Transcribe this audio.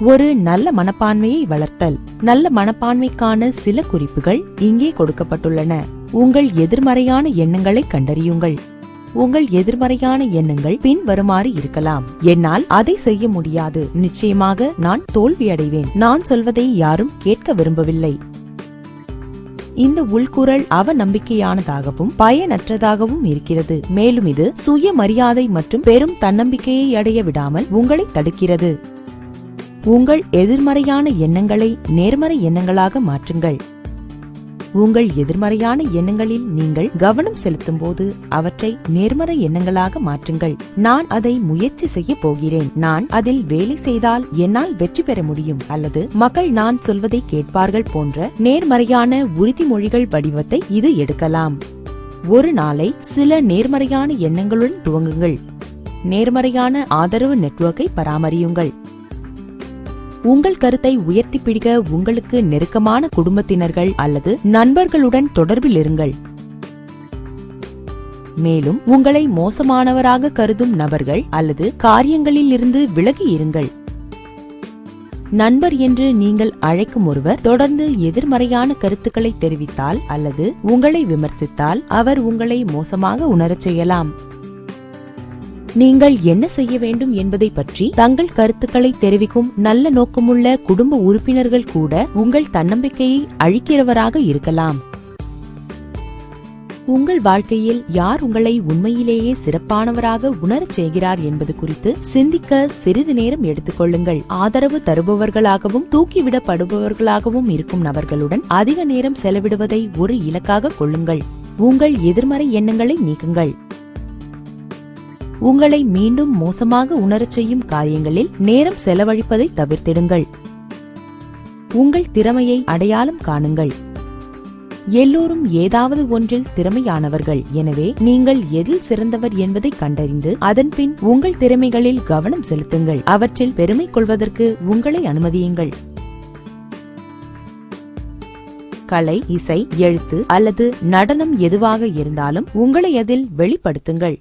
ஒரு நல்ல மனப்பான்மையை வளர்த்தல். நல்ல மனப்பான்மைக்கான சில குறிப்புகள் இங்கே கொடுக்கப்பட்டுள்ளன. உங்கள் எதிர்மறையான எண்ணங்களை கண்டறியுங்கள். உங்கள் எதிர்மறையான எண்ணங்கள் பின்வருமாறு இருக்கலாம்: என்னால் அதை செய்ய முடியாது, நிச்சயமாக நான் தோல்வியடைவேன், நான் சொல்வதை யாரும் கேட்க விரும்பவில்லை. இந்த உள்குரல் அவநம்பிக்கையானதாகவும் பயனற்றதாகவும் இருக்கிறது. மேலும் இது சுயமரியாதை மற்றும் பெரும் தன்னம்பிக்கையை அடைய விடாமல் உங்களை தடுக்கிறது. உங்கள் எதிர்மறையான எண்ணங்களை நேர்மறை எண்ணங்களாக மாற்றுங்கள். உங்கள் எதிர்மறையான எண்ணங்களில் நீங்கள் கவனம் செலுத்தும் போது அவற்றை நேர்மறை எண்ணங்களாக மாற்றுங்கள். நான் அதை முயற்சி செய்ய போகிறேன், நான் அதில் வேலை செய்தால் என்னால் வெற்றி பெற முடியும், அல்லது மக்கள் நான் சொல்வதை கேட்பார்கள் போன்ற நேர்மறையான உறுதிமொழிகள் வடிவத்தை இது எடுக்கலாம். ஒரு நாளை சில நேர்மறையான எண்ணங்களுடன் துவங்குங்கள். நேர்மறையான ஆதரவு நெட்வொர்க்கை பராமரியுங்கள். உங்கள் கருத்தை உயர்த்தி பிடிக்க உங்களுக்கு நெருக்கமான குடும்பத்தினர்கள் அல்லது நண்பர்களுடன் தொடர்பில் இருங்கள். மேலும் உங்களை மோசமானவராக கருதும் நபர்கள் அல்லது காரியங்களில் இருந்து விலகி இருங்கள். நண்பர் என்று நீங்கள் அழைக்கும் ஒருவர் தொடர்ந்து எதிர்மறையான கருத்துக்களை தெரிவித்தால் அல்லது உங்களை விமர்சித்தால் அவர் உங்களை மோசமாக உணரச் செய்யலாம். நீங்கள் என்ன செய்ய வேண்டும் என்பதை பற்றி தங்கள் கருத்துக்களை தெரிவிக்கும் நல்ல நோக்கமுள்ள குடும்ப உறுப்பினர்கள் கூட உங்கள் தன்னம்பிக்கையை அழிக்கிறவராக இருக்கலாம். உங்கள் வாழ்க்கையில் யார் உங்களை உண்மையிலேயே சிறப்பானவராக உணரச் செய்கிறார் என்பது குறித்து சிந்திக்க சிறிது நேரம் எடுத்துக்கொள்ளுங்கள். ஆதரவு தருபவர்களாகவும் தூக்கிவிடப்படுபவர்களாகவும் இருக்கும் நபர்களுடன் அதிக நேரம் செலவிடுவதை ஒரு இலக்காக கொள்ளுங்கள். உங்கள் எதிர்மறை எண்ணங்களை நீக்குங்கள். உங்களை மீண்டும் மோசமாக உணரச் செய்யும் காரியங்களில் நேரம் செலவழிப்பதை தவிர்த்திடுங்கள். உங்கள் திறமையை அடையாளம் காணுங்கள். எல்லோரும் ஏதாவது ஒன்றில் திறமையானவர்கள். எனவே நீங்கள் எதில் சிறந்தவர் என்பதை கண்டறிந்து அதன்பின் உங்கள் திறமைகளில் கவனம் செலுத்துங்கள். அவற்றில் பெருமை கொள்வதற்கு உங்களை அனுமதியுங்கள். கலை, இசை, எழுத்து அல்லது நடனம் எதுவாக இருந்தாலும் உங்களை அதில் வெளிப்படுத்துங்கள்.